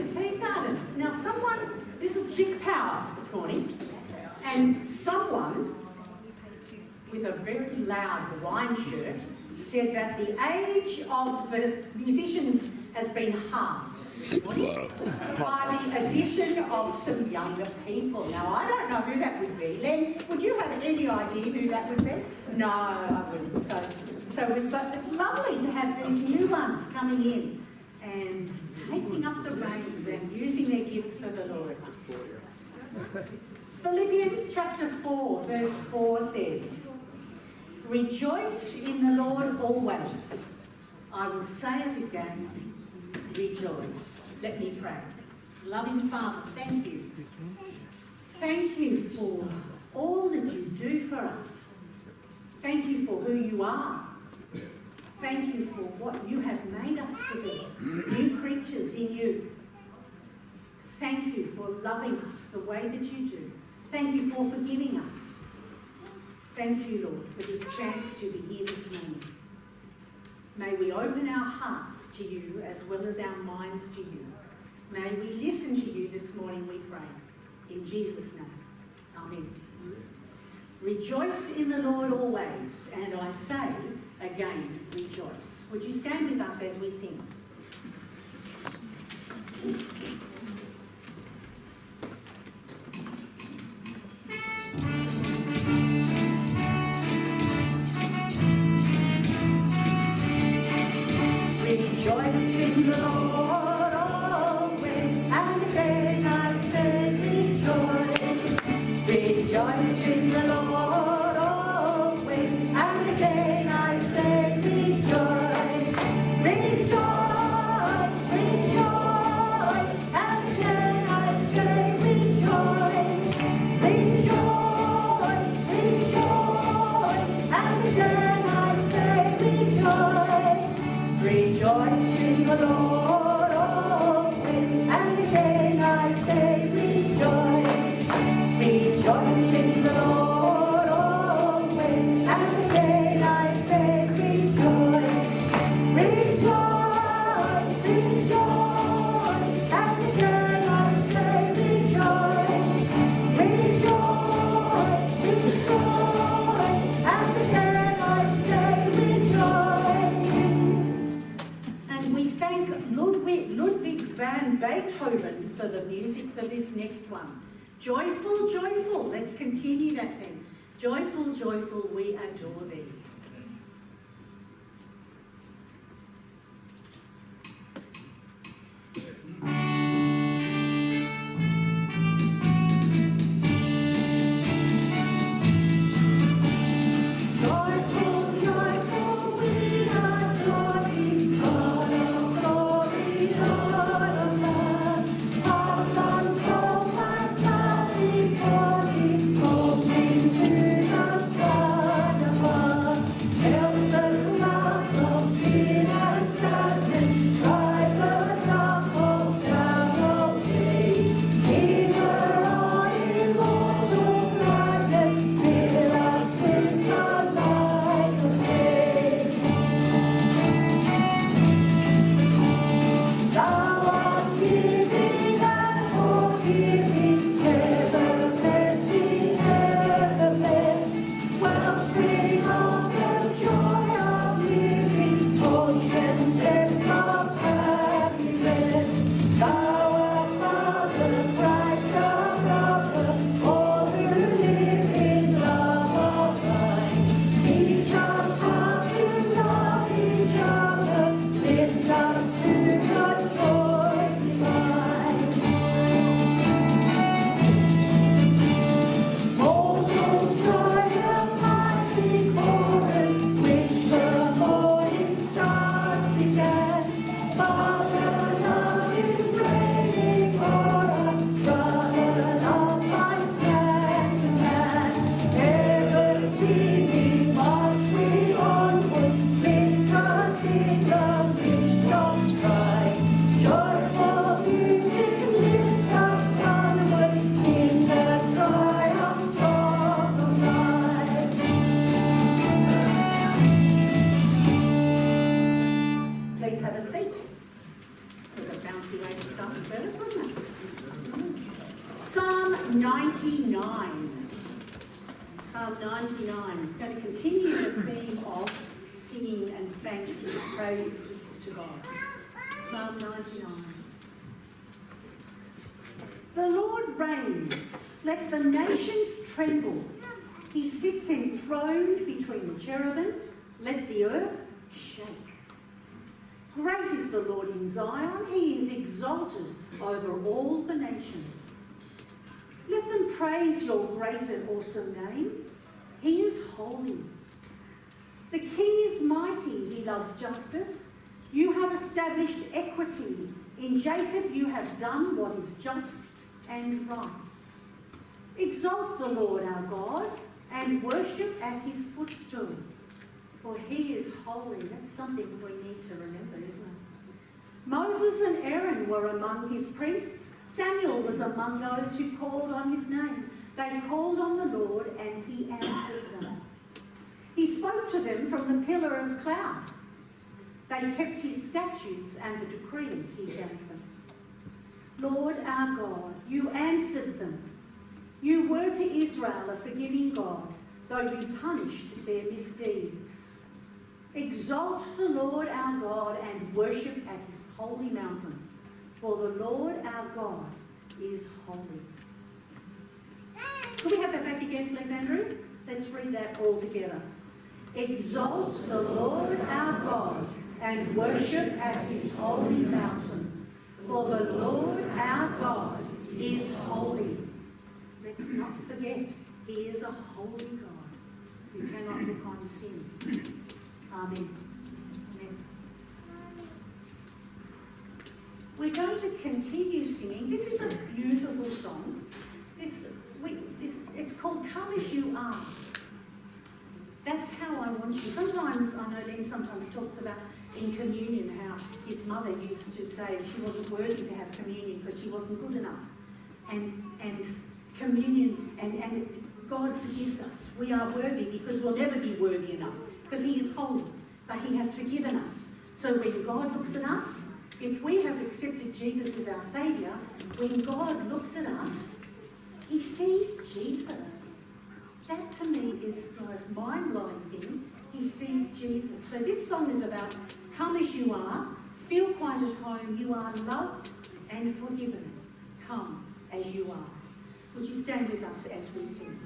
to Tea Gardens. Now this is Chick Power this morning, and someone with a very loud wine shirt said that the age of the musicians has been halved this morning by the addition of some younger people. Now, I don't know who that would be. Len, would you have any idea who that would be? No, I wouldn't. But it's lovely to have these new ones coming in and taking up the reins and using their gifts for the Lord. Philippians chapter 4, verse 4 says, "Rejoice in the Lord always. I will say it again, rejoice." Let me pray. Loving Father, thank you. Thank you for all that you do for us. Thank you for who you are. Thank you for what you have made us to be, new creatures in you. Thank you for loving us the way that you do. Thank you for forgiving us. Thank you, Lord, for this chance to be here this morning. May we open our hearts to you as well as our minds to you. May we listen to you this morning, we pray. In Jesus' name, amen. Rejoice in the Lord always, and I say again, rejoice. Would you stand with us as we sing? Rejoice in the Lord always, and again I say rejoice. Rejoice in the Lord always, and again I say rejoice. Rejoice, rejoice, and again I say rejoice. Rejoice, rejoice, and again I say rejoice. Rejoice in the Lord always, and again I say rejoice. Rejoice in the Lord always, and again I say rejoice. Rejoice, rejoice, and again I say rejoice. Rejoice, rejoice, and again I say rejoice. And we thank Ludwig van Beethoven for the music for this next one. Joyful, joyful. Let's continue that thing. Joyful, joyful, we adore thee. Joyful, joyful, we adore thee. God of glory, God of love. Awesome, oh my God, before thee, holding to the Son above. Help the clouds of sin and sadness, drive the dark hope down away. Giver of immortal gladness, fill us with the light of day. Thou art giving and forgiving, ever blessing, ever blessed. Wellspring of the joy of living, ocean depth of happy rest. Thou art Father, Christ our brother, all who live in love of thine. Teach us how to love each other, lift us to the joy divine. Mortals join the mighty chorus, which the morning stars began. Father, love is reigning for us, brother, love finds hand to hand. Ever singing, march we onward, victors in the midst of strife. Joyful music lifts us onward in the triumph song of life. Please have a seat. was a bouncy way to start the service, wasn't it? Psalm 99. Psalm 99 is going to continue the theme of singing and thanks and praise to God. Psalm 99. The Lord reigns, let the nations tremble. He sits enthroned between the cherubim, let the earth shake. Great is the Lord in Zion, he is exalted over all the nations. Let them praise your great and awesome name. He is holy. The King is mighty, he loves justice. You have established equity. In Jacob you have done what is just and right. Exalt the Lord our God and worship at his footstool, for he is holy. That's something we need to remember, isn't it? Moses and Aaron were among his priests. Samuel was among those who called on his name. They called on the Lord and he answered them. He spoke to them from the pillar of cloud. They kept his statutes and the decrees he gave them. Lord our God, you answered them. You were to Israel a forgiving God, though you punished their misdeeds. Exalt the Lord our God and worship at his holy mountain, for the Lord our God is holy. Could we have that back again, please, Andrew? Let's read that all together. Exalt the Lord our God and worship at his holy mountain, for the Lord our God is holy. Let's not forget, he is a holy God who cannot look on sin. Amen. Amen. We're going to continue singing. This is a beautiful song. It's called Come As You Are. That's how I want you. Sometimes, I know Len sometimes talks about in communion how his mother used to say she wasn't worthy to have communion because she wasn't good enough. And communion, and God forgives us. We are worthy because we'll never be worthy enough because he is holy, but he has forgiven us. So when God looks at us, if we have accepted Jesus as our Saviour, when God looks at us, he sees Jesus. That to me is the most mind-blowing thing. He sees Jesus. So this song is about come as you are, feel quite at home, you are loved and forgiven. Come as you are. Would you stand with us as we sing?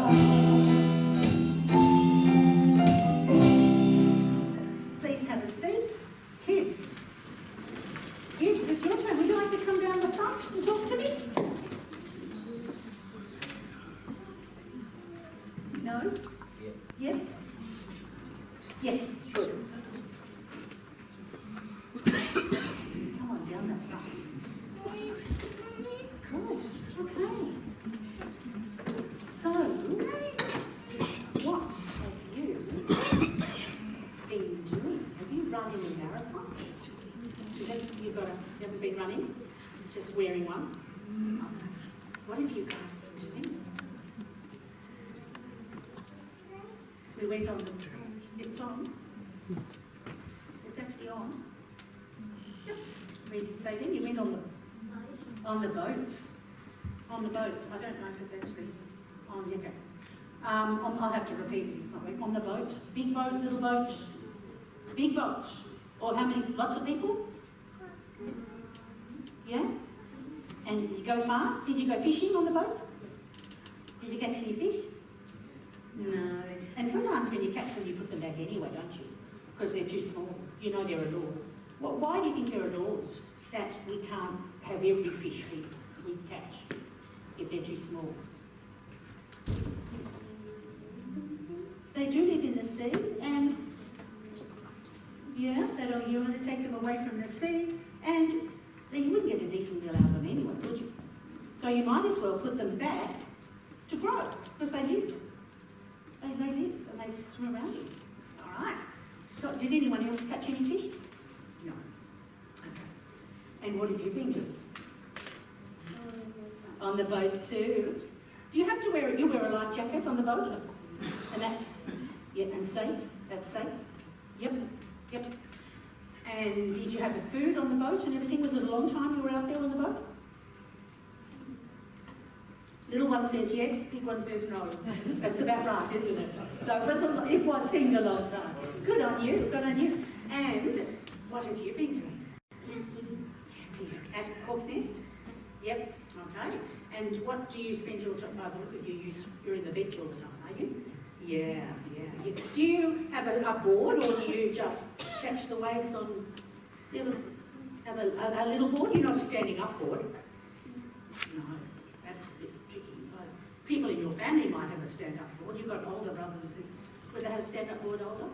Please have a seat. Kids, it's your turn. Would you like to come down the front and talk to me? No? Yes? Yes, sure. Come on, down that front. Good, okay. So, what have you been doing? Have you run in a marathon? You haven't been running? Just wearing one? What have you guys been doing? We went on the... It's on? It's actually on? Yep. We didn't say then. You went on the boat. On the boat. I don't know if it's actually on. Okay. I'll have to repeat it. It's not right. On the boat. Big boat, little boat. Big boat. Or how many? Lots of people? Yeah? And did you go far? Did you go fishing on the boat? Did you catch any fish? No. And sometimes when you catch them, you put them back anyway, don't you? Because they're too small. You know there are laws. Well, why do you think there are laws that we can't have every fish we catch if they're too small? They do live in the sea, and yeah, you want to take them away from the sea, and then you wouldn't get a decent meal out of them anyway, would you? So you might as well put them back to grow, because they live. They live and they swim around you. All right. So, did anyone else catch any fish? No. Okay. And what have you been doing? On the boat too. Do you have to wear you wear a life jacket on the boat? And that's and safe. That's safe. Yep. And did you have the food on the boat and everything? Was it a long time you were out there on the boat? Little one says yes, big one says no. That's about right, isn't it? So it seemed a long time. Good on you. And what have you been doing? At Hawk's Nest? Yep, okay. And what do you spend your time? Oh, look at you, you're in the beach all the time, are you? Yeah. Do you have a board, or do you just catch the waves on? Do you have a little board? You're not a standing up board. No, that's a bit tricky. People in your family might have a stand-up board. You've got older brothers. Would they have a stand-up board older?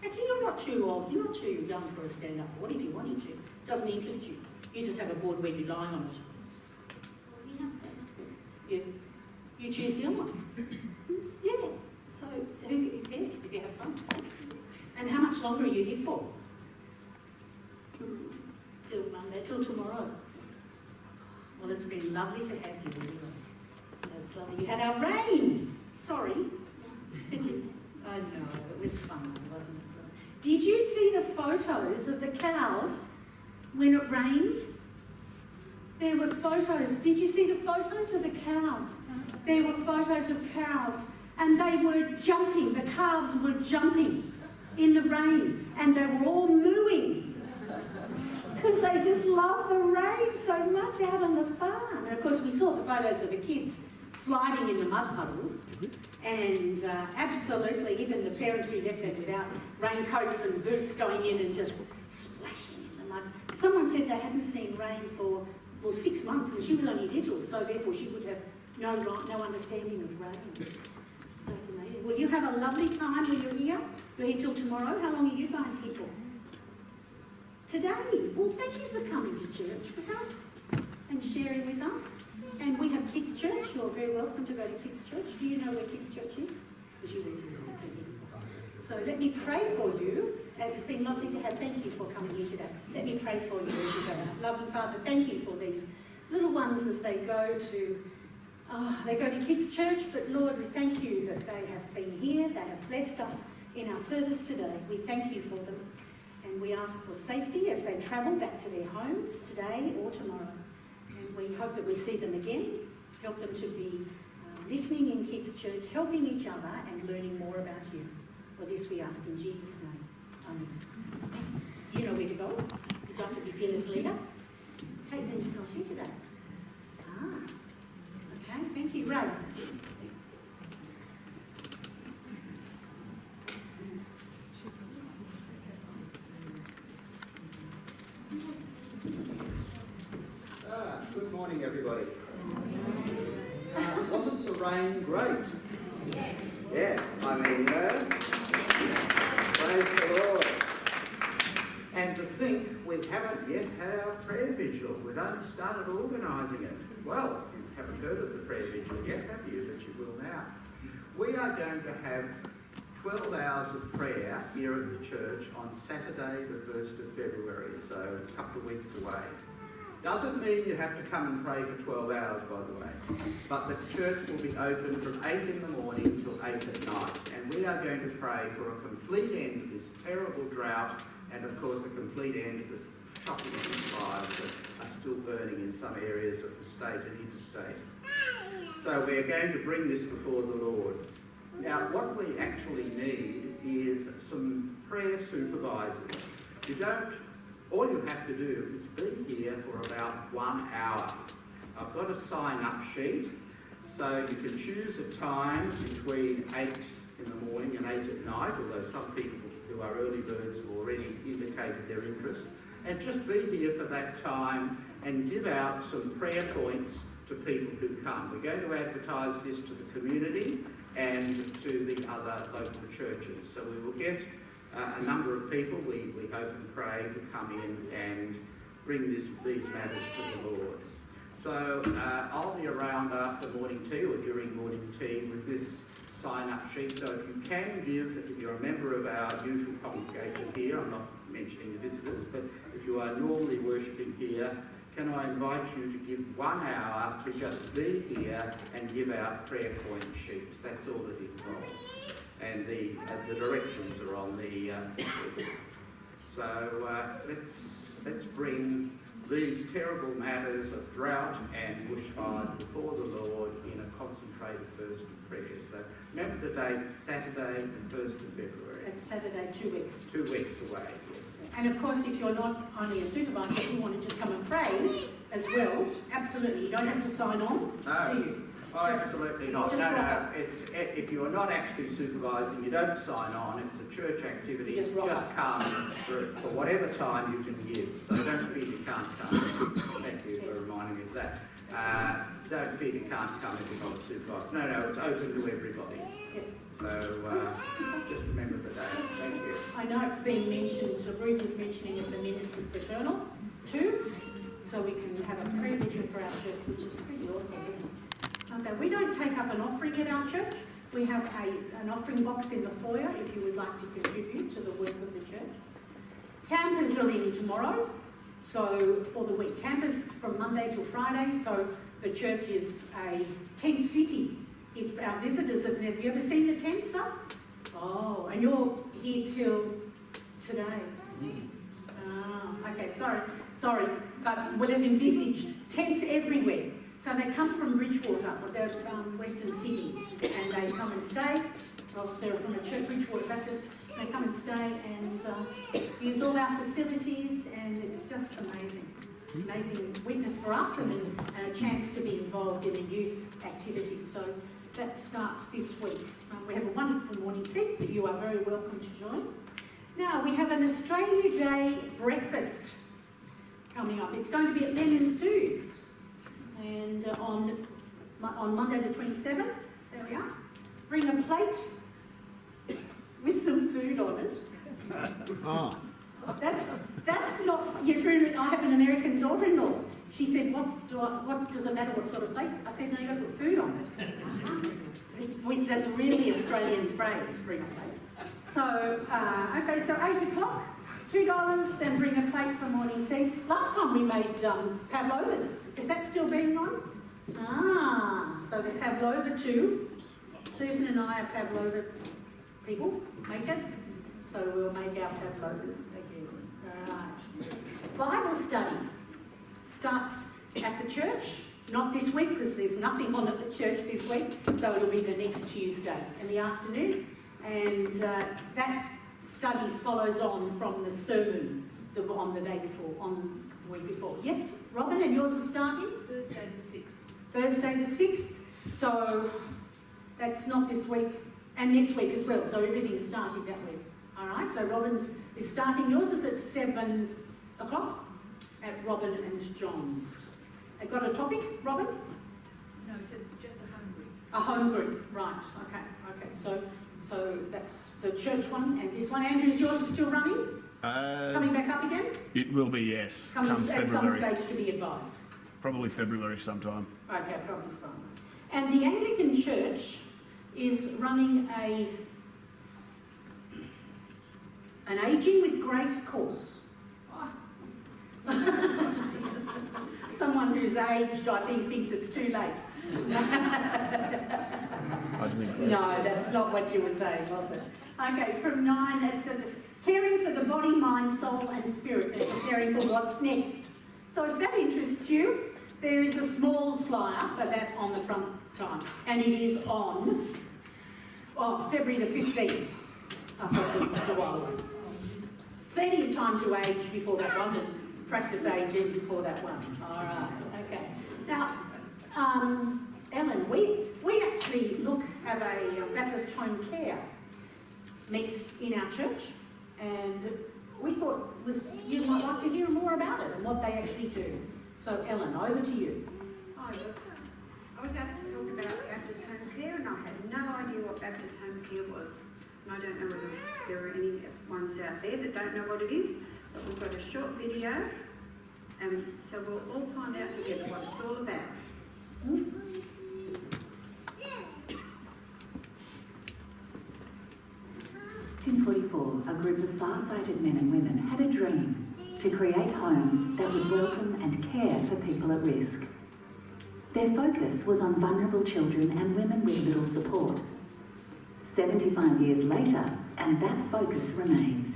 Actually, you're not too old. You're not too young for a stand-up board if you wanted to. It doesn't interest you. You just have a board where you're lying on it. You choose the other one. Yeah. So who cares if you have fun? And how much longer are you here for? Till Monday, till tomorrow. Well, it's been lovely to have you anyway. That's lovely. You had our rain. Sorry. Did you? I know, it was fun, wasn't it? Did you see the photos of the cows when it rained? There were photos. Did you see the photos of the cows? There were photos of cows, and they were jumping. The calves were jumping in the rain, and they were all mooing because they just love the rain so much out on the farm. And of course, we saw the photos of the kids sliding in the mud puddles, and absolutely, even the parents who left them without raincoats and boots going in and just splashing in the mud. Someone said they hadn't seen rain for 6 months, and she was only little, so therefore she would have no understanding of rain. So it's amazing. Well, you have a lovely time when you're here. You're here till tomorrow. How long are you guys here for? Today. Well, thank you for coming to church with us and sharing with us. And we have Kids Church. You're very welcome to go to Kids Church. Do you know where Kids Church is? Because you went to it. So let me pray for you. It's been lovely to have. Thank you for coming here today. Let me pray for you as you go out. Loving Father, thank you for these little ones as they go to Kids Church. But Lord, we thank you that they have been here. They have blessed us in our service today. We thank you for them. And we ask for safety as they travel back to their homes today or tomorrow. And we hope that we see them again. Help them to be listening in Kids Church, helping each other and learning more about you. For this we ask in Jesus' name. Amen. You know where to go. Would you like to be fearless leader? Caitlin's not here today. Okay, thank you. Ray. everybody. Wasn't the rain great? Yes. Yes, I mean, praise the Lord. And to think we haven't yet had our prayer vigil. We've only started organising it. Well, you haven't heard of the prayer vigil yet, have you? But you will now. We are going to have 12 hours of prayer here at the church on Saturday the 1st of February, so a couple of weeks away. Doesn't mean you have to come and pray for 12 hours, by the way. But the church will be open from 8 in the morning till 8 at night. And we are going to pray for a complete end to this terrible drought and, of course, a complete end to the shocking fires that are still burning in some areas of the state and interstate. So we're going to bring this before the Lord. Now, what we actually need is some prayer supervisors. All you have to do is be here for about 1 hour. I've got a sign-up sheet, so you can choose a time between 8 in the morning and 8 at night, although some people who are early birds have already indicated their interest, and just be here for that time and give out some prayer points to people who come. We're going to advertise this to the community and to the other local churches. So we will get a number of people, we hope and pray, to come in and bring these matters to the Lord. So I'll be around after morning tea or during morning tea with this sign-up sheet. So if you can give, if you're a member of our usual congregation here, I'm not mentioning the visitors, but if you are normally worshipping here, can I invite you to give 1 hour to just be here and give out prayer point sheets? That's all it involves. And the directions are on the So let's bring these terrible matters of drought and bushfires before the Lord in a concentrated burst of prayer. So remember the date, Saturday the 1st of February. It's Saturday, 2 weeks. 2 weeks away, yes. And of course, if you're not only a supervisor, if you want to just come and pray as well, absolutely. You don't have to sign on, no. do you? Oh, absolutely not. No. If you are not actually supervising, you don't sign on. It's a church activity. Just come for whatever time you can give. So don't feel you can't come. Thank you for reminding me of that. Don't feel you can't come if you're not a supervisor. No, it's open to everybody. So just remember the day. Thank you. I know it's being mentioned, Ruth is mentioning it, the Minister's Paternal too, so we can have a prayer vigil for our church, which is pretty awesome, isn't it? Okay, we don't take up an offering at our church. We have an offering box in the foyer if you would like to contribute to the work of the church. Campers are in tomorrow, so for the week. Campers from Monday till Friday, so the church is a tent city. If our visitors have you ever seen the tents up? Oh, and you're here till today. Okay, sorry, but we'll have envisaged tents everywhere. So they come from Bridgewater, or they're from Western Sydney, and they come and stay. Well, they're from a church, Bridgewater Baptist. They come and stay and use all our facilities, and it's just amazing. Amazing witness for us and a chance to be involved in a youth activity. So that starts this week. We have a wonderful morning tea that you are very welcome to join. Now, we have an Australia Day breakfast coming up. It's going to be at Len and Sue's. And on Monday the 27th, there we are. Bring a plate with some food on it. Oh. That's not. I have an American daughter-in-law. She said, "What does it matter what sort of plate?" I said, "No, you got to put food on it." It's a really Australian phrase. Bring a plate. So okay, so 8 o'clock. $2 and bring a plate for morning tea. Last time we made pavlovas. Is that still being on? So the pavlova too. Susan and I are pavlova people, makers. So we'll make our pavlovas again. Right. Bible study starts at the church. Not this week because there's nothing on at the church this week. So it'll be the next Tuesday in the afternoon. And that study follows on from the sermon on the day before, on the week before. Yes, Robin, and yours is starting? Thursday the 6th. Thursday the 6th. So that's not this week, and next week as well. So everything's starting that week. All right, so Robin's is starting. Yours is at 7 o'clock at Robin and John's. I've got a topic, Robin? No, so just a home group. A home group, right, okay. So that's the church one and this one. Andrew, is yours still running? Coming back up again? It will be, yes. Coming Come at some February. stage to be advised. Probably February sometime. Okay, probably from. And the Anglican Church is running an Ageing with Grace course. Someone who's aged, I think, thinks it's too late. I think No, that's not what you were saying, was it? Okay, from 9, it's caring for the body, mind, soul and spirit and preparing for what's next. So if that interests you, there is a small flyer for that on the front time, and it is on February the 15th. So it's a while away. Plenty of time to age before that one, and practice aging before that one. All right, okay. Now, Ellen, we actually have a Baptist home care meets in our church, and we thought you might like to hear more about it and what they actually do. So, Ellen, over to you. Hi, look, I was asked to talk about Baptist home care, and I had no idea what Baptist home care was. And I don't know whether there are any ones out there that don't know what it is, but we've got a short video, and so we'll all find out together what it's all about. In 1944, a group of far-sighted men and women had a dream to create homes that would welcome and care for people at risk. Their focus was on vulnerable children and women with little support. 75 years later, and that focus remains.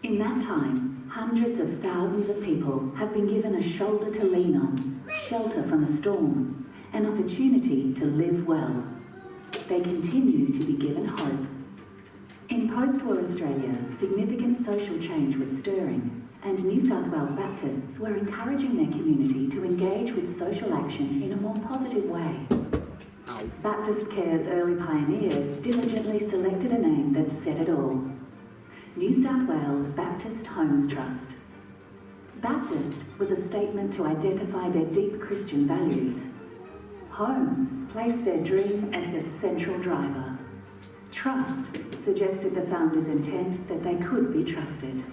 In that time, hundreds of thousands of people have been given a shoulder to lean on, shelter from a storm, an opportunity to live well. They continue to be given hope. In post-war Australia, significant social change was stirring, and New South Wales Baptists were encouraging their community to engage with social action in a more positive way. Baptist Care's early pioneers diligently selected a name that said it all: New South Wales Baptist Homes Trust. Baptist was a statement to identify their deep Christian values. Home placed their dream as the central driver. Trust suggested the founders' intent that they could be trusted.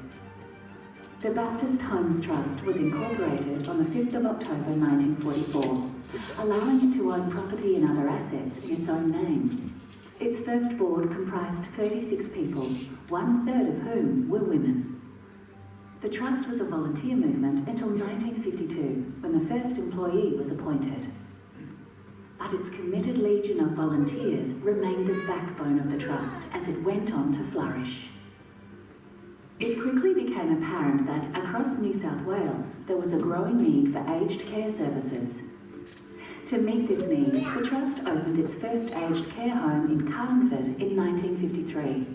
The Baptist Homes Trust was incorporated on the 5th of October 1944, allowing it to own property and other assets in its own name. Its first board comprised 36 people, 1/3 of whom were women. The trust was a volunteer movement until 1952, when the first employee was appointed. But its committed legion of volunteers remained the backbone of the trust as it went on to flourish. It quickly became apparent that across New South Wales there was a growing need for aged care services. To meet this need, the trust opened its first aged care home in Carlingford in 1953.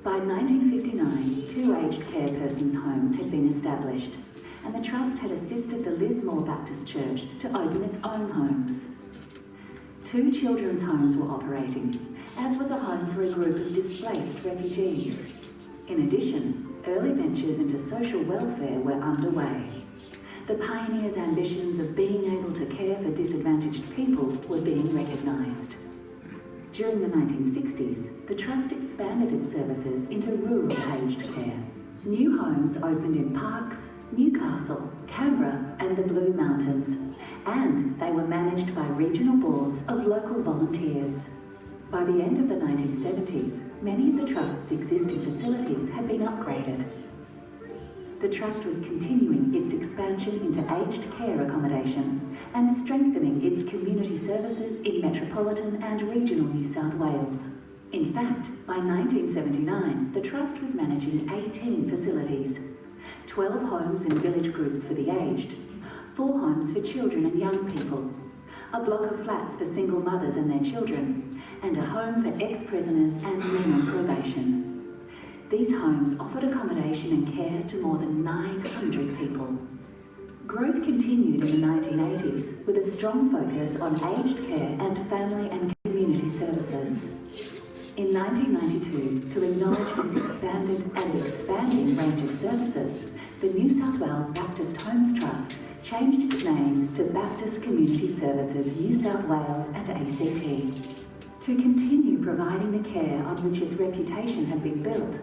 By 1959, 2 aged care persons' homes had been established, and the trust had assisted the Lismore Baptist Church to open its own homes. 2 children's homes were operating, as was a home for a group of displaced refugees. In addition, early ventures into social welfare were underway. The pioneers' ambitions of being able to care for disadvantaged people were being recognised. During the 1960s, the Trust expanded its services into rural aged care. New homes opened in Parkes, Newcastle, Canberra and the Blue Mountains, and they were managed by regional boards of local volunteers. By the end of the 1970s, many of the Trust's existing facilities had been upgraded. The Trust was continuing its expansion into aged care accommodation and strengthening its community services in metropolitan and regional New South Wales. In fact, by 1979, the Trust was managing 18 facilities, 12 homes and village groups for the aged, 4 homes for children and young people, a block of flats for single mothers and their children, and a home for ex-prisoners and men on probation. These homes offered accommodation and care to more than 900 people. Growth continued in the 1980s with a strong focus on aged care and family and community services. In 1992, to acknowledge this expanded and expanding range of services, the New South Wales Baptist Homes Trust changed its name to Baptist Community Services New South Wales and ACT. To continue providing the care on which its reputation had been built,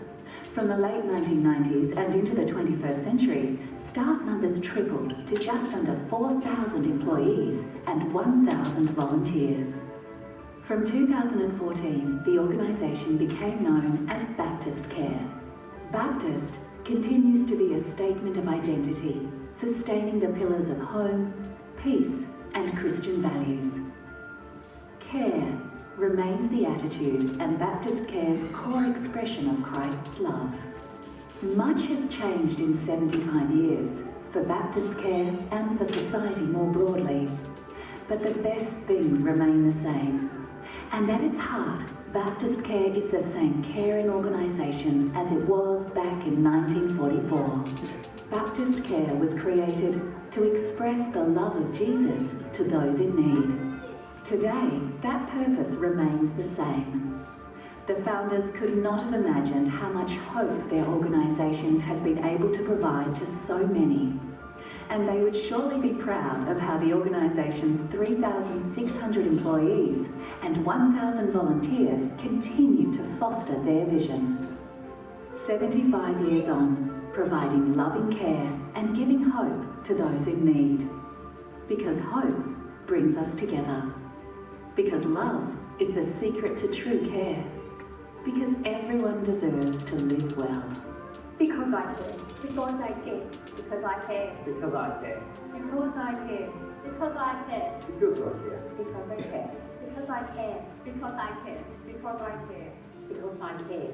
from the late 1990s and into the 21st century, staff numbers tripled to just under 4,000 employees and 1,000 volunteers. From 2014, the organisation became known as Baptist Care. Baptist continues to be a statement of identity, sustaining the pillars of home, peace and Christian values. Care remains the attitude and Baptist Care's core expression of Christ's love. Much has changed in 75 years for Baptist Care and for society more broadly, but the best things remain the same. And at its heart, Baptist Care is the same caring organisation as it was back in 1944. Baptist Care was created to express the love of Jesus to those in need. Today, that purpose remains the same. The founders could not have imagined how much hope their organisation has been able to provide to so many. And they would surely be proud of how the organisation's 3,600 employees and 1,000 volunteers continue to foster their vision. 75 years on, providing loving care and giving hope to those in need. Because hope brings us together. Because love is the secret to true care. Because everyone deserves to live well. Because I care. Because I care. Because I care. Because I care. Because I care. Because I care. Because I care. Because I care. Because I care. Because I care. Because I care. Because I care.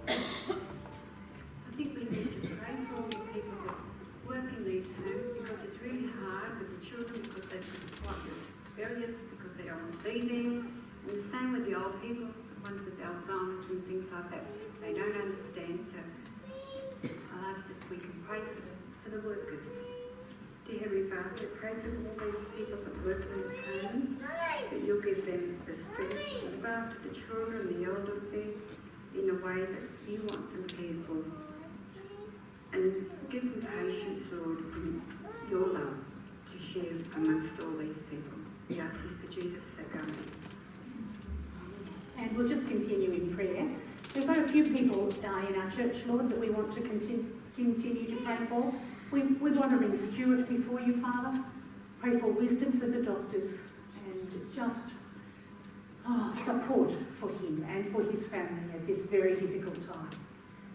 I think we need to pray for all the people that work in these homes because it's really hard with the children because they can be quite rebellious because they don't want to be there. And the same with the old people, the ones with Alzheimer's and things like that. They don't understand. So I'll ask if we can pray for the workers. Dear Heavenly Father, we pray for all these people that work in this home, that you'll give them the strength to look after the children, the elderly, in a way that you want them cared for. And give them patience, Lord, from your love to share amongst all these people. We ask this for Jesus' sake, amen. And we'll just continue in prayer. We've got a few people in our church, Lord, that we want to continue to pray for. We want to bring Stuart before you, Father. Pray for wisdom for the doctors and just support for him and for his family at this very difficult time.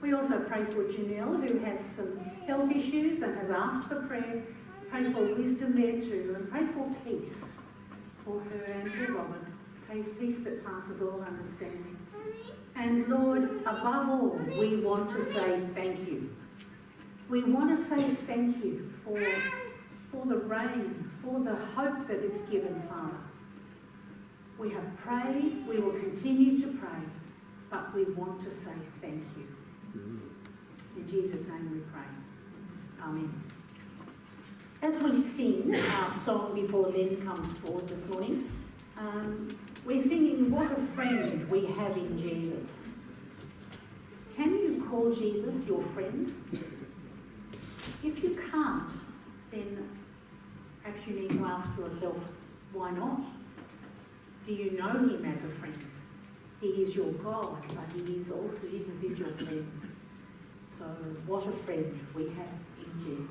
We also pray for Janelle, who has some health issues and has asked for prayer. Pray for wisdom there too, and pray for peace for her and for Robin. Pray peace that passes all understanding. And Lord, above all, we want to say thank you. We want to say thank you for the rain, for the hope that it's given, Father. We have prayed, we will continue to pray, but we want to say thank you. In Jesus' name we pray. Amen. As we sing our song before Len comes forward this morning, we're singing What a Friend We Have in Jesus. Can you call Jesus your friend? If you can't, then perhaps you need to ask yourself, why not? Do you know him as a friend? He is your God, but he is also, Jesus is your friend. So what a friend we have in Jesus.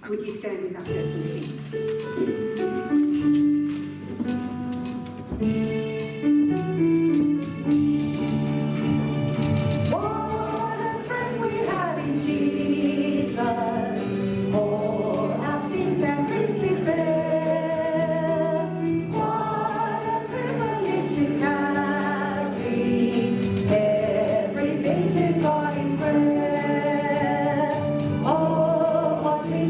Would you stand with us as we sing? Often forget, oh, what we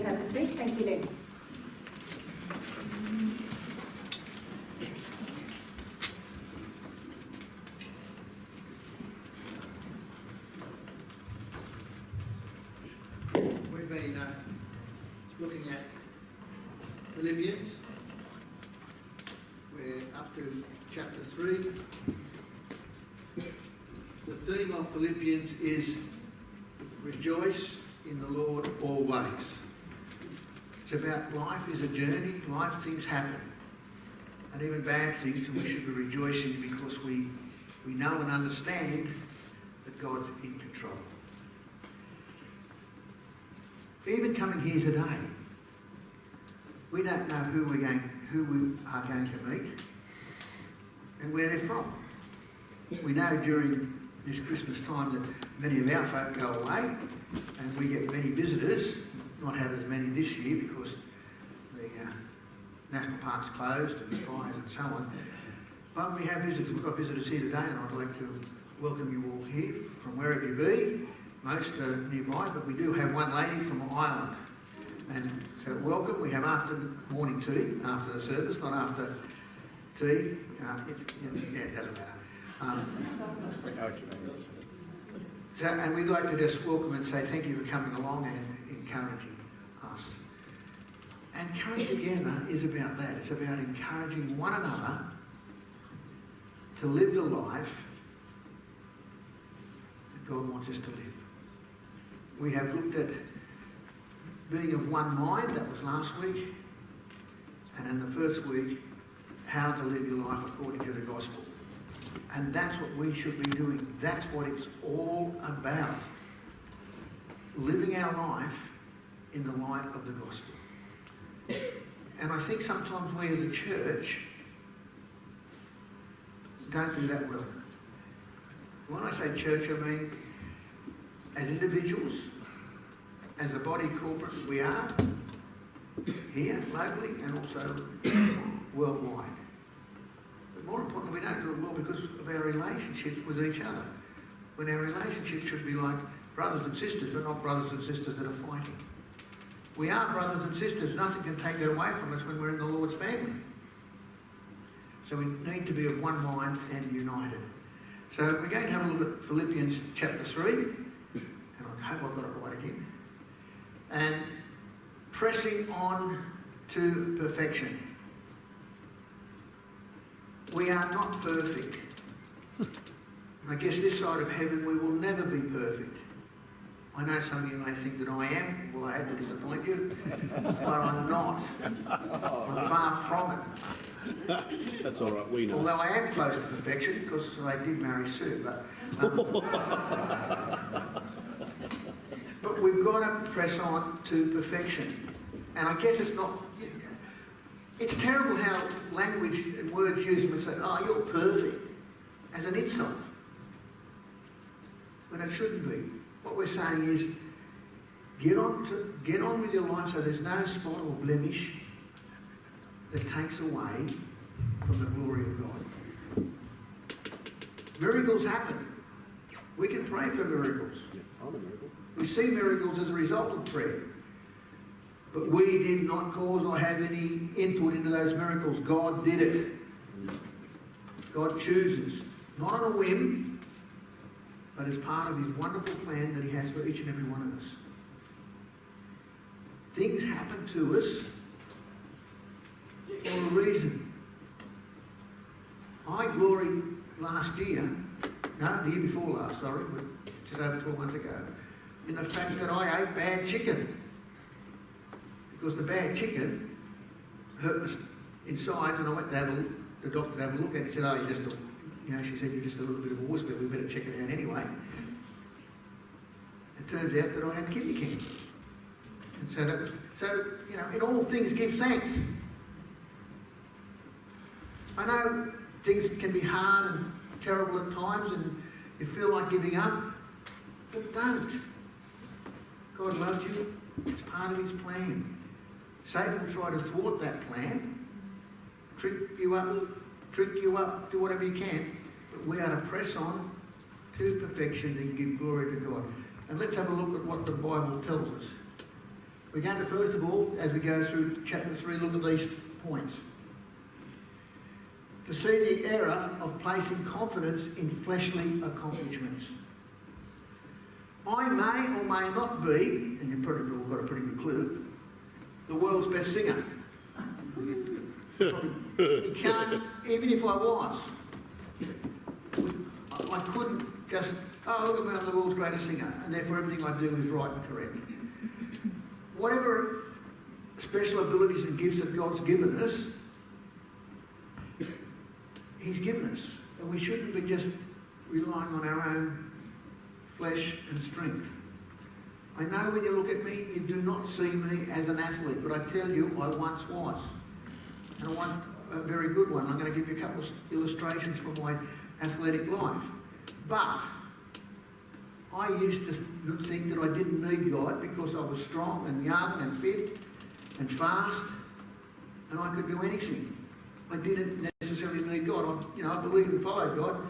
have a seat. Thank you, Len. We've been looking at Philippians. We're up to chapter 3. The theme of Philippians is rejoice in the Lord always. It's about life is a journey, life things happen, and even bad things, and we should be rejoicing because we know and understand that God's in control. Even coming here today, we don't know who we are going to meet and where they're from. We know during this Christmas time that many of our folk go away and we get many visitors, not have as many this year because the national park's closed and the fires and so on. But we have visitors. We've got visitors here today, and I'd like to welcome you all here from wherever you be. Most are nearby, but we do have one lady from Ireland. And so welcome. We have after morning tea, after the service, not after tea. It doesn't matter. And we'd like to just welcome and say thank you for coming along and encouraging us. And coming together is about that. It's about encouraging one another to live the life that God wants us to live. We have looked at being of one mind, that was last week, and in the first week, how to live your life according to the gospel. And that's what we should be doing. That's what it's all about. Living our life in the light of the gospel. And I think sometimes we as a church don't do that well. When I say church, I mean as individuals, as a body corporate that we are, here, locally, and also worldwide. But more importantly, we don't do it well because of our relationships with each other. When our relationships should be like brothers and sisters, but not brothers and sisters that are fighting. We are brothers and sisters. Nothing can take that away from us when we're in the Lord's family. So we need to be of one mind and united. So we're going to have a look at Philippians chapter 3. And I hope I've got it right again. And pressing on to perfection. We are not perfect. And I guess this side of heaven we will never be perfect. I know some of you may think that I am. Well, I hate to disappoint you. But I'm not. I'm far from it. That's all right, we know. Although I am close to perfection because I did marry Sue. But we've got to press on to perfection. And I guess it's not... It's terrible how language and words used would say, oh, you're perfect, as an insult. When it shouldn't be. What we're saying is, get on with your life so there's no spot or blemish that takes away from the glory of God. Miracles happen. We can pray for miracles. We see miracles as a result of prayer. But we did not cause or have any input into those miracles. God did it. God chooses. Not on a whim, but as part of his wonderful plan that he has for each and every one of us. Things happen to us for a reason. I gloried last year, no, the year before last, sorry, but just over 12 months ago, in the fact that I ate bad chicken. Because the bad chicken hurt us inside, and I went to have the doctor to have a look at it. He said, oh, she said, you're just a little bit of a wuss, but we better check it out anyway. It turns out that I had kidney cancer. And so in all things give thanks. I know things can be hard and terrible at times and you feel like giving up, but don't. God loves you. It's part of his plan. Satan will try to thwart that plan, trick you up, do whatever you can, but we are to press on to perfection and give glory to God. And let's have a look at what the Bible tells us. We're going to, first of all, as we go through chapter 3, look at these points. To see the error of placing confidence in fleshly accomplishments. I may or may not be, and you've probably all got a pretty good clue, the world's best singer. You can't, even if I was, I couldn't just, oh, look at me, I'm the world's greatest singer, and therefore everything I do is right and correct. Whatever special abilities and gifts that God's given us, He's given us. And we shouldn't be just relying on our own flesh and strength. I know when you look at me, you do not see me as an athlete, but I tell you, I once was. And I want a very good one. I'm going to give you a couple of illustrations from my athletic life. But I used to think that I didn't need God because I was strong and young and fit and fast, and I could do anything. I didn't necessarily need God. I believed and followed God,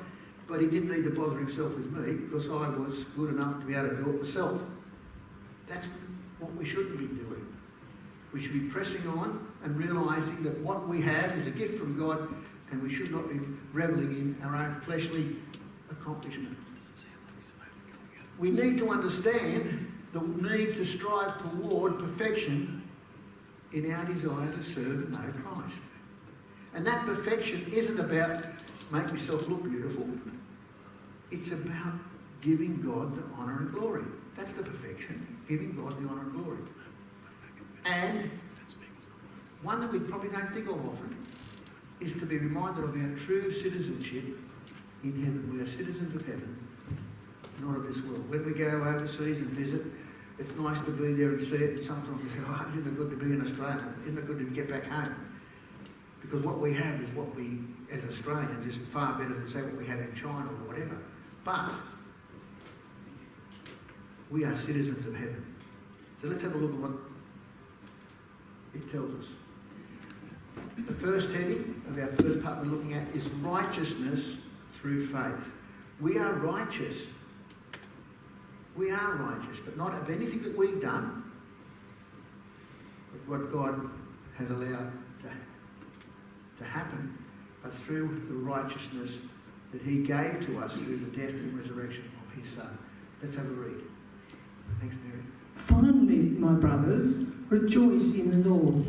but He didn't need to bother Himself with me because I was good enough to be able to do it myself. That's what we shouldn't be doing. We should be pressing on and realising that what we have is a gift from God, and we should not be revelling in our own fleshly accomplishment. We need to understand the need to strive toward perfection in our desire to serve and know Christ. And that perfection isn't about make myself look beautiful. It's about giving God the honour and glory. That's the perfection, giving God the honour and glory. And one that we probably don't think of often is to be reminded of our true citizenship in heaven. We are citizens of heaven, not of this world. When we go overseas and visit, it's nice to be there and see it, and sometimes we say, oh, isn't it good to be in Australia? Isn't it good to get back home? Because what we have is what we, as Australians, is far better than, say, what we have in China or whatever. But we are citizens of heaven. So let's have a look at what it tells us. The first heading of our first part we're looking at is righteousness through faith. We are righteous. We are righteous, but not of anything that we've done, but what God has allowed to happen, but through the righteousness that He gave to us through the death and resurrection of His Son. Let's have a read. Thanks, Mary. Finally, my brothers, rejoice in the Lord.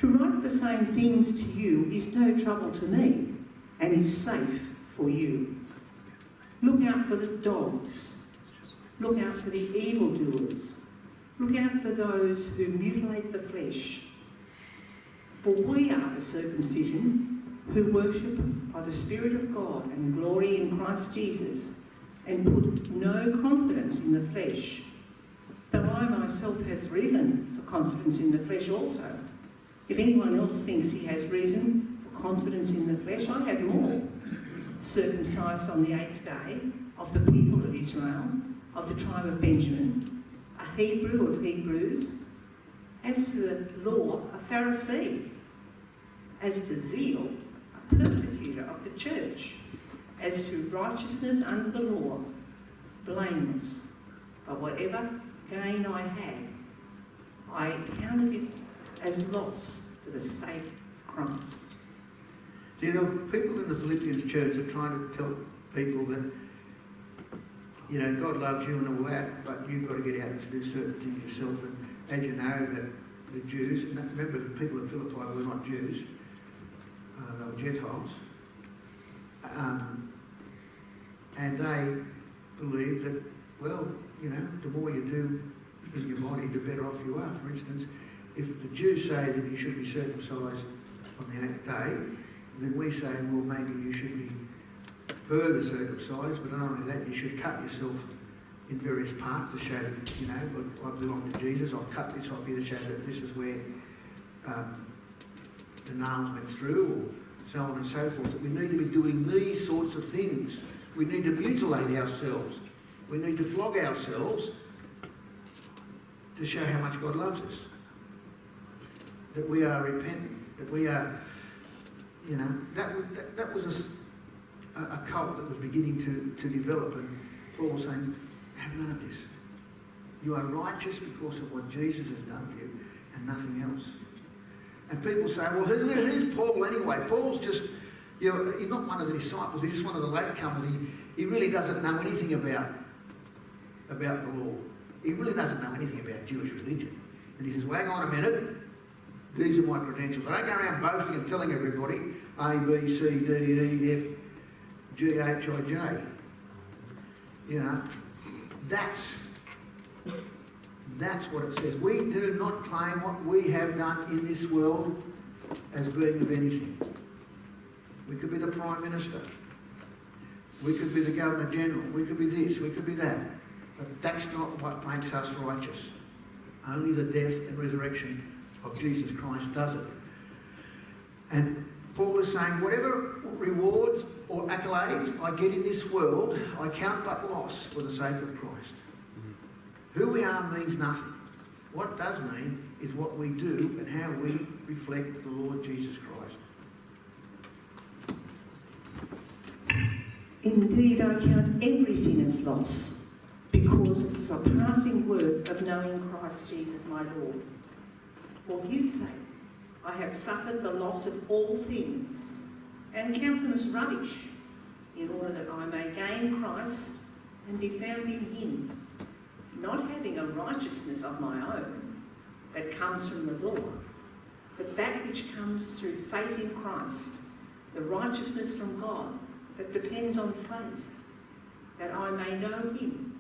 To write the same things to you is no trouble to me and is safe for you. Look out for the dogs. Look out for the evildoers. Look out for those who mutilate the flesh. For we are the circumcision who worship by the Spirit of God and glory in Christ Jesus and put no confidence in the flesh, though I myself have reason for confidence in the flesh also. If anyone else thinks he has reason for confidence in the flesh, I have more. Circumcised on the 8th day, of the people of Israel, of the tribe of Benjamin, a Hebrew of Hebrews, as to the law, a Pharisee, as to zeal, a persecutor of the church, as to righteousness under the law, blameless. But whatever gain I had, I counted it as loss for the sake of Christ. You know, people in the Philippians church are trying to tell people that, you know, God loves you and all that, but you've got to get out and do certain things yourself. And as you know, that the Jews, and remember the people in Philippi were not Jews, they were Gentiles, and they believed that, well, you know, the more you do in your body, the better off you are. For instance, if the Jews say that you should be circumcised on the 8th day, then we say, well, maybe you should be further circumcised, but not only that, you should cut yourself in various parts to show that, you know, I belong to Jesus. I'll cut this off here to show that this is where the nails went through, or so on and so forth. That we need to be doing these sorts of things. We need to mutilate ourselves. We need to flog ourselves to show how much God loves us. That we are repentant. That we are, you know, that was a cult that was beginning to develop, and Paul was saying, have none of this. You are righteous because of what Jesus has done for you and nothing else. And people say, well, who's Paul anyway? Paul's just, he's not one of the disciples, he's just one of the latecomers. He really doesn't know anything about the law. He really doesn't know anything about Jewish religion. And he says, well, hang on a minute, these are my credentials. I don't go around boasting and telling everybody A, B, C, D, E, F, G, H, I, J. You know, that's what it says. We do not claim what we have done in this world as being of anything. We could be the Prime Minister. We could be the Governor General. We could be this. We could be that. But that's not what makes us righteous. Only the death and resurrection of Jesus Christ does it. And Paul is saying, whatever rewards or accolades I get in this world, I count but loss for the sake of Christ. Who we are means nothing. What does mean is what we do and how we reflect the Lord Jesus Christ. Indeed, I count everything as loss because of the surpassing worth of knowing Christ Jesus my Lord. For his sake, I have suffered the loss of all things and count them as rubbish, in order that I may gain Christ and be found in him, not having a righteousness of my own that comes from the law, but that which comes through faith in Christ, the righteousness from God that depends on faith, that I may know him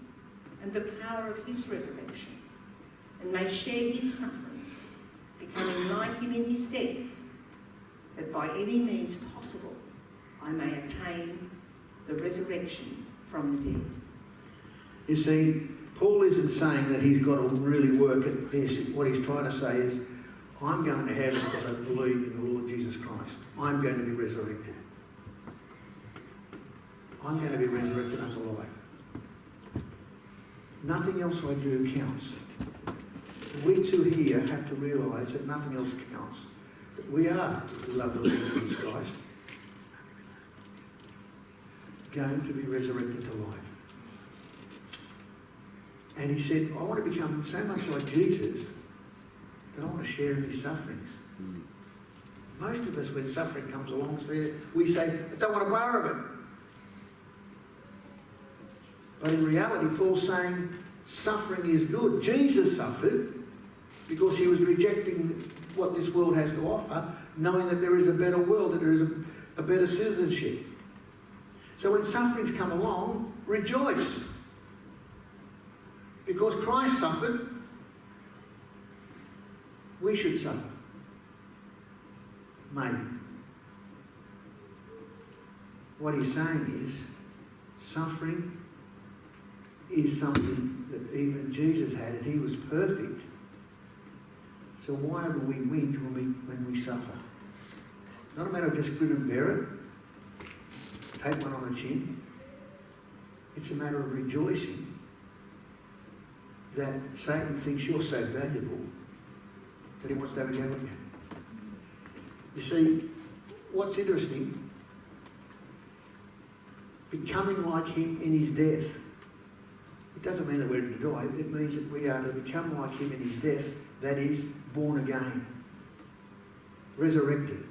and the power of his resurrection, and may share his sufferings, becoming like him in his death, that by any means possible I may attain the resurrection from the dead. You see, Paul isn't saying that he's got to really work at this. What he's trying to say is, I'm going to heaven because I believe in the Lord Jesus Christ. I'm going to be resurrected. I'm going to be resurrected unto life. Nothing else I do counts. We too here have to realise that nothing else counts. That we are the love of Jesus Christ, going to be resurrected to life. And he said, I want to become so much like Jesus that I want to share in his sufferings. Most of us, when suffering comes along, we say, I don't want to borrow of it. But in reality, Paul's saying suffering is good. Jesus suffered because he was rejecting what this world has to offer, knowing that there is a better world, that there is a better citizenship. So when sufferings come along, rejoice. Because Christ suffered, we should suffer. Maybe. What he's saying is, suffering is something that even Jesus had, and he was perfect. So why do we whinge when we suffer? It's not a matter of just grin and bear it, take one on the chin. It's a matter of rejoicing that Satan thinks you're so valuable that he wants to have a go at you. You see, what's interesting, becoming like him in his death, it doesn't mean that we're to die. It means that we are to become like him in his death, that is, born again, resurrected.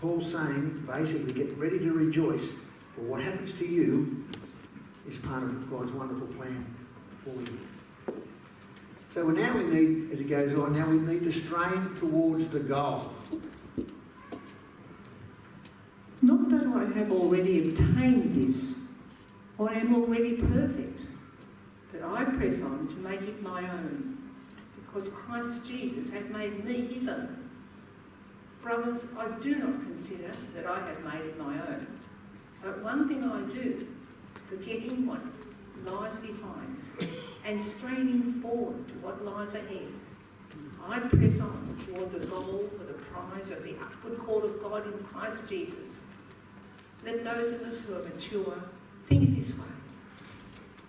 Paul's saying, basically, get ready to rejoice, for what happens to you is part of God's wonderful plan for you. So now we need, as it goes on, now we need to strain towards the goal. Not that I have already obtained this, or am already perfect, but I press on to make it my own, because Christ Jesus hath made me his own. Brothers, I do not consider that I have made it my own, but one thing I do, forgetting what lies behind, and straining forward to what lies ahead, I press on toward the goal for the prize of the upward call of God in Christ Jesus. Let those of us who are mature think this way.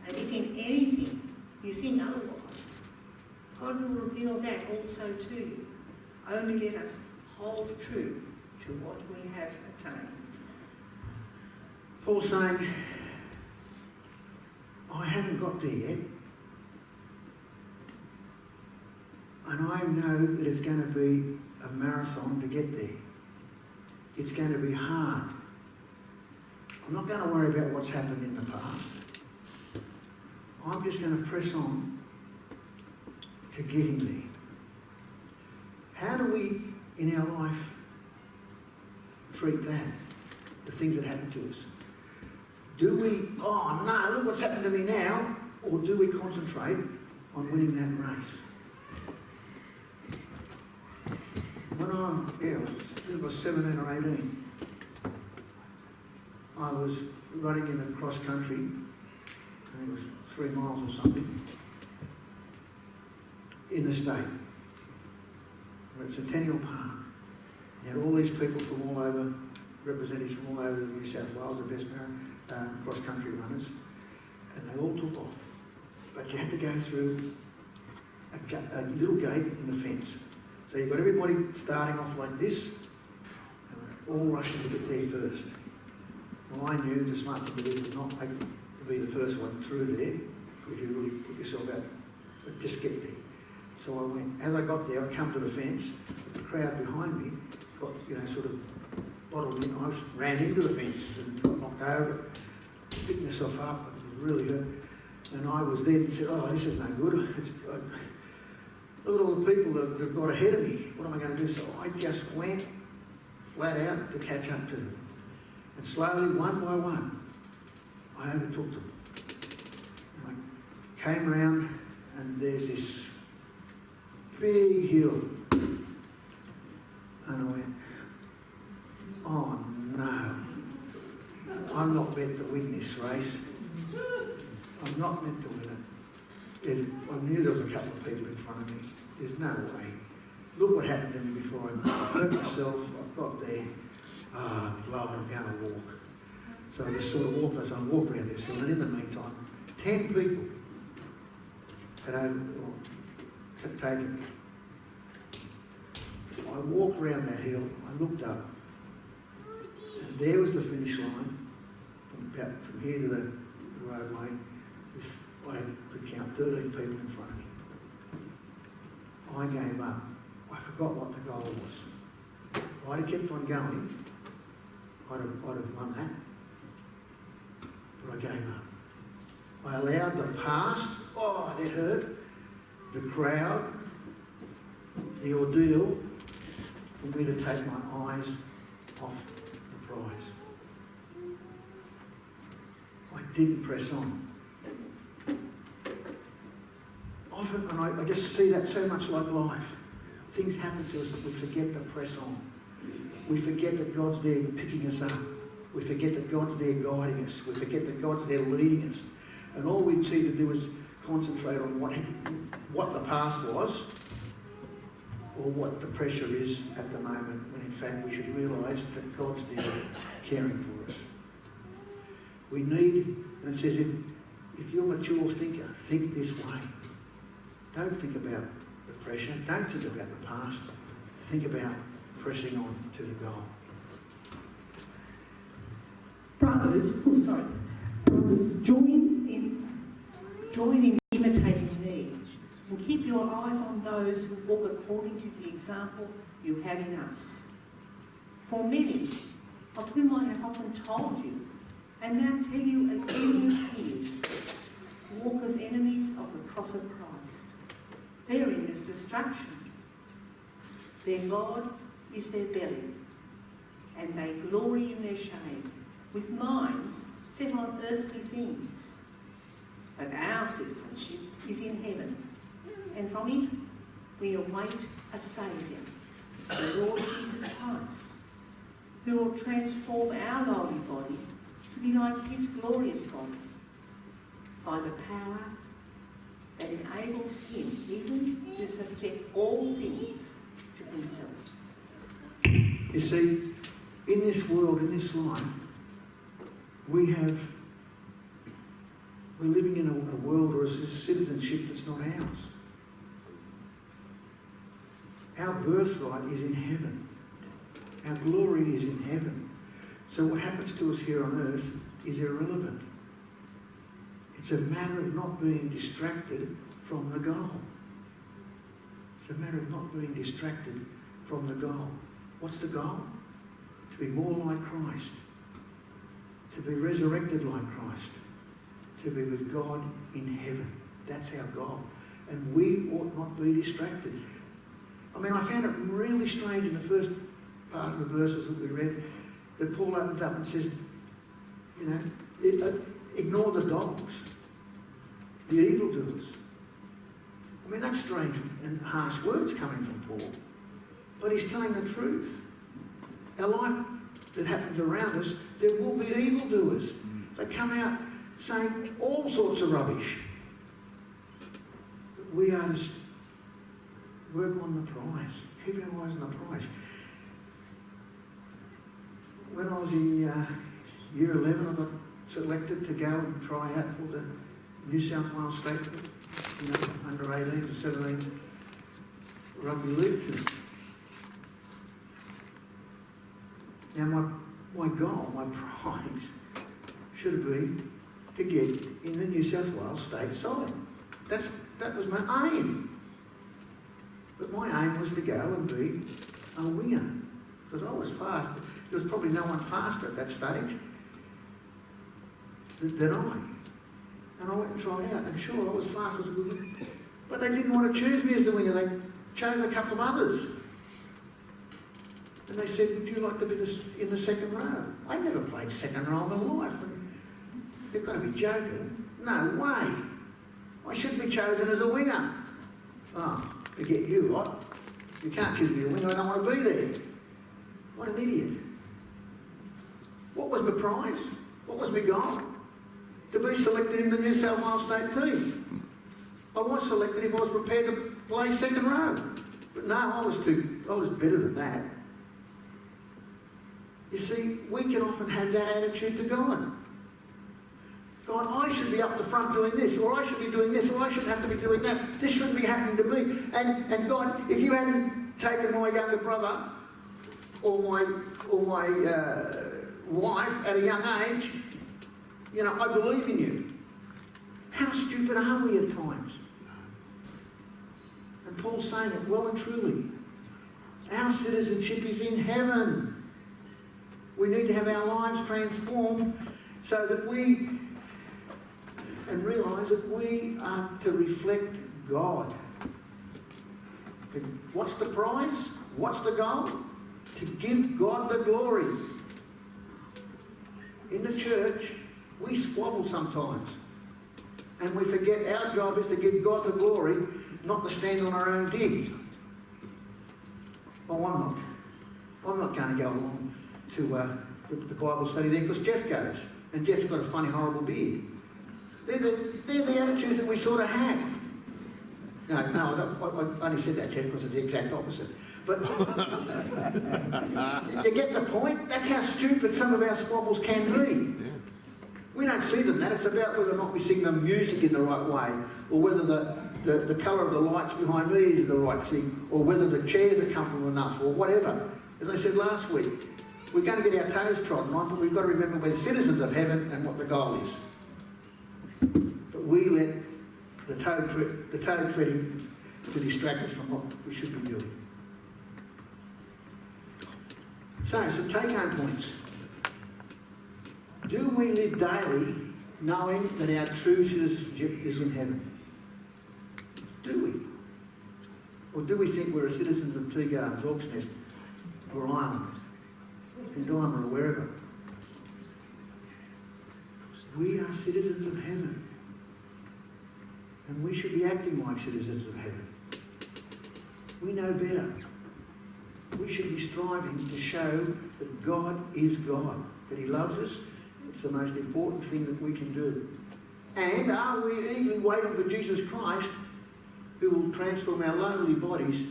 And if in anything you think otherwise, God will reveal that also to you. Only let us hold true to what we have attained. Paul's saying, I haven't got there yet, And I know that it's going to be a marathon to get there. It's going to be hard. I'm not going to worry about what's happened in the past. I'm just going to press on to getting there. How do we, in our life, treat that? The things that happen to us? Do we, oh no, look what's happened to me now? Or do we concentrate on winning that race? When I was 17 or 18, I was running in the cross country, and it was 3 miles or something, in the state. It's Centennial Park. You had all these people from all over, representatives from all over New South Wales, the best cross-country runners, and they all took off. But you had to go through a little gate in the fence. So you've got everybody starting off like this, and all rushing to get there first. Well, I knew the smart thing to do was not make to be the first one through there, because you really put yourself out, but just get there. So I went, as I got there, I come to the fence, the crowd behind me got, sort of bottled in. I ran into the fence and got knocked over, picked myself up, it was really hurt. And I was there and said, oh, this is no good. Look at all the people that got ahead of me. What am I going to do? So I just went flat out to catch up to them. And slowly, one by one, I overtook them. And I came around and there's this big hill. And I went, oh no, I'm not meant to win this race. I'm not meant to win it. I knew there was a couple of people in front of me. There's no way. Look what happened to me before I hurt myself. I got there. Lord, I'm going to walk. So I just sort of walked as I walked around this hill. And in the meantime, 10 people had taken me. I walked around that hill. I looked up. And there was the finish line. From here to the roadway. I could count 13 people in front of me. I gave up. I forgot what the goal was. If I'd have kept on going, I'd have won that. But I gave up. I allowed the past, it hurt, the crowd, the ordeal, for me to take my eyes off the prize. I didn't press on. Often, and I just see that so much like life. Things happen to us that we forget to press on. We forget that God's there picking us up. We forget that God's there guiding us. We forget that God's there leading us. And all we seem to do is concentrate on what the past was or what the pressure is at the moment, when in fact we should realise that God's there caring for us. We need, and it says, if you're a mature thinker, think this way. Don't think about the pressure. Don't think about the past. Think about pressing on to the goal. Brothers, join in imitating me, and keep your eyes on those who walk according to the example you have in us. For many, of whom I have often told you, and now tell you again here, walk as enemies of the cross of Christ. Therein is destruction. Their God is their belly, and they glory in their shame, with minds set on earthly things. But our citizenship is in heaven, and from it we await a Saviour, the Lord Jesus Christ, who will transform our lowly body to be like his glorious body, by the power that enables him even to subject all things to himself. You see, in this world, in this life, we're living in a world or a citizenship that's not ours. Our birthright is in heaven. Our glory is in heaven. So what happens to us here on earth is irrelevant. It's a matter of not being distracted from the goal. It's a matter of not being distracted from the goal. What's the goal? To be more like Christ. To be resurrected like Christ. To be with God in heaven. That's our goal. And we ought not be distracted. I mean, I found it really strange in the first part of the verses that we read that Paul opens up and says, you know, ignore the dogs, the evildoers. I mean, that's strange and harsh words coming from Paul. But he's telling the truth. Our life that happens around us, there will be evildoers. They come out saying all sorts of rubbish. But we are to work on the prize. Keep our eyes on the prize. When I was in year 11, I got selected to go and try out for the New South Wales State, you know, under 18 to 17 rugby league team. Now my goal, my prize, should have been to get in the New South Wales State side. That was my aim. But my aim was to go and be a winger. Because I was fast. There was probably no one faster at that stage than I. And I went and tried out. And sure, I was fast as a good winger. But they didn't want to choose me as the winger. They chose a couple of others. And they said, would you like to be in the second row? I never played second row in my life. And they've got to be joking. No way. I should be chosen as a winger. Oh, forget you lot. You can't choose me as a winger. I don't want to be there. What an idiot. What was my prize? What was my goal? To be selected in the New South Wales State team. I was selected if I was prepared to play second row. But no, I was better than that. You see, we can often have that attitude to God. God, I should be up the front doing this, or I should be doing this, or I shouldn't have to be doing that. This shouldn't be happening to me. And God, if you hadn't taken my younger brother or my wife at a young age, you know, I believe in you. How stupid are we at times? And Paul's saying it well and truly. Our citizenship is in heaven. We need to have our lives transformed so that we and realise that we are to reflect God. And what's the prize? What's the goal? To give God the glory. In the church, we squabble sometimes. And we forget our job is to give God the glory, not to stand on our own dig. Oh, I'm not going to go along to the Bible study there because Jeff goes. And Jeff's got a funny, horrible beard. They're the attitudes that we sort of have. No, I only said that, Jeff, because it's the exact opposite. But you get the point? That's how stupid some of our squabbles can be. Yeah. We don't see them that. It's about whether or not we sing the music in the right way, or whether the colour of the lights behind me is the right thing, or whether the chairs are comfortable enough, or whatever. As I said last week, we're going to get our toes trodden on, but we've got to remember we're citizens of heaven and what the goal is. But we let the toe treading to distract us from what we should be doing. So, some take-home points. Do we live daily knowing that our true citizenship is in heaven? Do we? Or do we think we're citizens of Tea Gardens, Hawk's Nest, or Ireland, Indiana, or wherever? We are citizens of heaven. And we should be acting like citizens of heaven. We know better. We should be striving to show that God is God, that He loves us. It's the most important thing that we can do. And are we eagerly waiting for Jesus Christ, who will transform our lowly bodies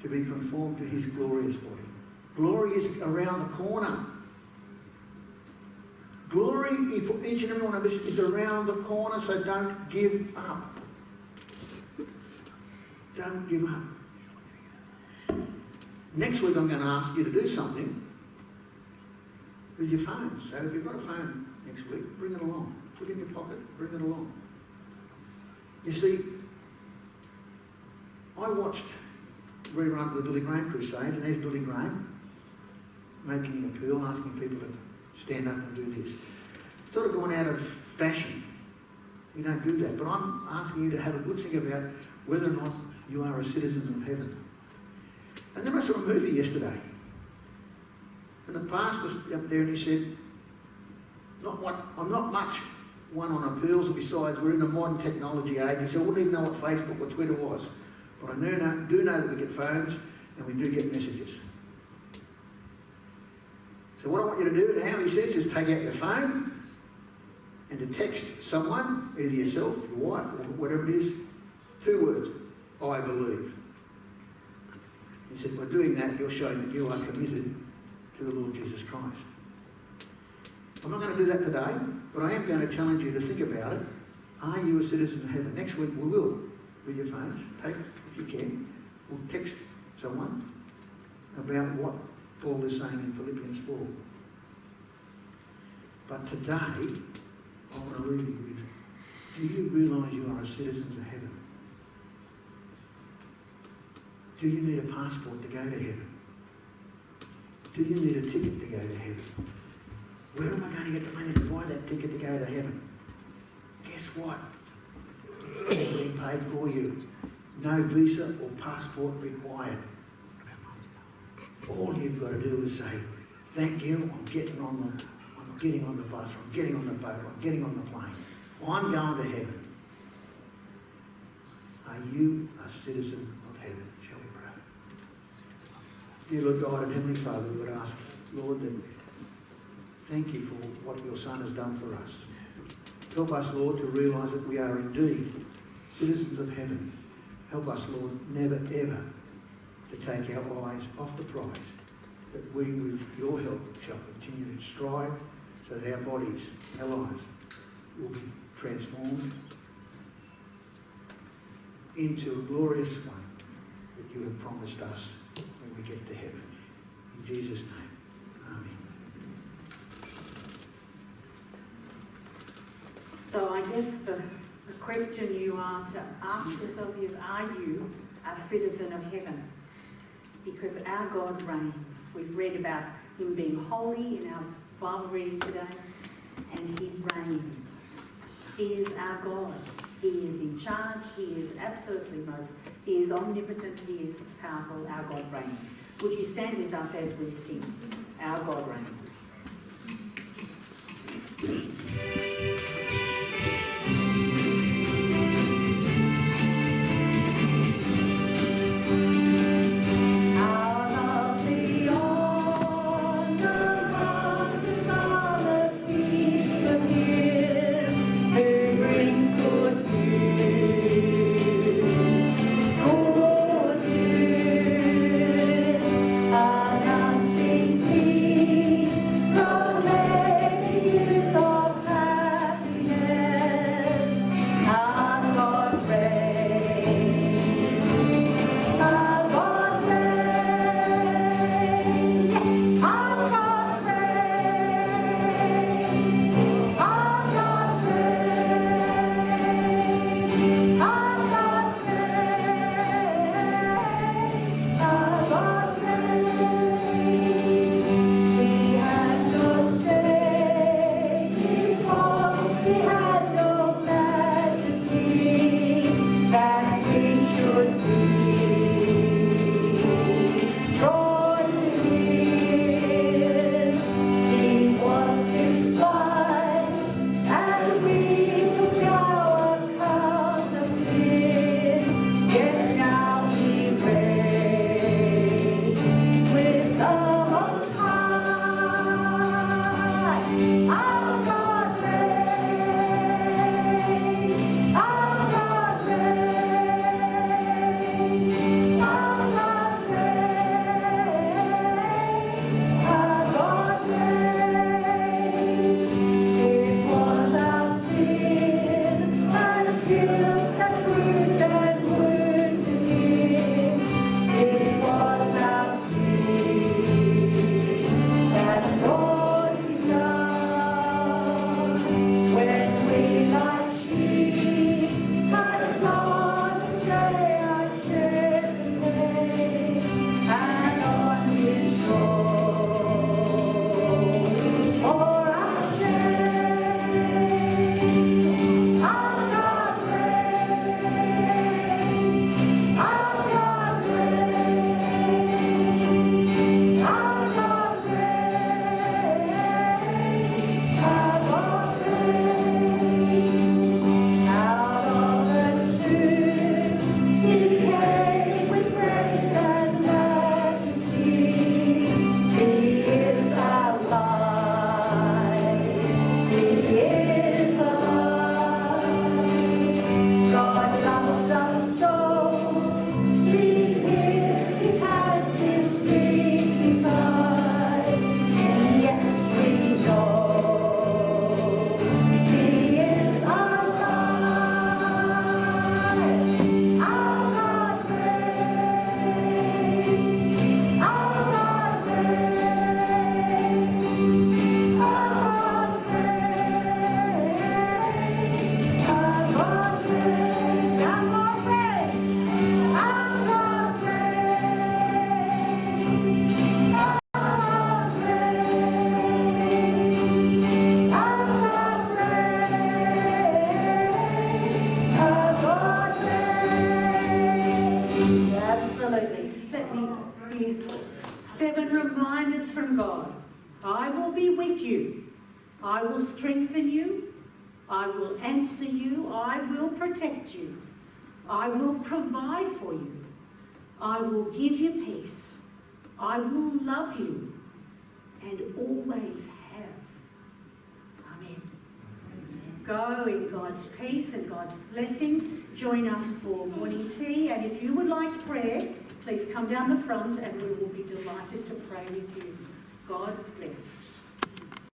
to be conformed to His glorious body? Glory is around the corner. Glory for each and every one of us is around the corner, so don't give up. Don't give up. Next week I'm going to ask you to do something with your phones. So if you've got a phone next week, bring it along. Put it in your pocket, bring it along. You see, I watched rerun the Billy Graham Crusades, and there's Billy Graham making an appeal, asking people to stand up and do this. It's sort of gone out of fashion. We don't do that. But I'm asking you to have a good think about whether or not you are a citizen of heaven. And then I saw a movie yesterday. And the pastor's up there and he said, I'm not much one on appeals, and besides, we're in the modern technology age. He said, I wouldn't even know what Facebook or Twitter was. But I do know that we get phones and we do get messages. So what I want you to do now, he says, is take out your phone and to text someone, either yourself, your wife, or whatever it is, 2 words, I believe. He said, by doing that, you're showing that you are committed to the Lord Jesus Christ. I'm not going to do that today, but I am going to challenge you to think about it. Are you a citizen of heaven? Next week we will, with your phones, take, if you can, we'll text someone about what Paul is saying in Philippians 4. But today, I want to leave you with, do you realise you are a citizen of heaven? Do you need a passport to go to heaven? Do you need a ticket to go to heaven? Where am I going to get the money to buy that ticket to go to heaven? Guess what? It's being paid for you. No visa or passport required. All you've got to do is say, thank you, I'm getting on the bus, I'm getting on the boat, I'm getting on the plane. I'm going to heaven. Are you a citizen of heaven? Shall we pray? Dear Lord God and Heavenly Father, we would ask, Lord, that thank you for what your Son has done for us. Help us, Lord, to realise that we are indeed citizens of heaven. Help us, Lord, never ever to take our eyes off the prize, that we, with your help, shall continue to strive so that our bodies, our lives, will be transformed into a glorious one that you have promised us when we get to heaven. In Jesus' name, amen. So I guess the question you are to ask yourself is, are you a citizen of heaven? Because our God reigns. We've read about him being holy in our Bible reading today, and he reigns. He is our God. He is in charge. He is absolutely he is omnipotent. He is powerful. Our God reigns. Would you stand with us as we sing? Our God reigns. Peace. Absolutely. Let me hear 7 reminders from God. I will be with you. I will strengthen you. I will answer you. I will protect you. I will provide for you. I will give you peace. I will love you and always have. Amen. Go in God's peace and God's blessing. Join us for morning tea, and if you would like prayer, please come down the front and we will be delighted to pray with you. God bless.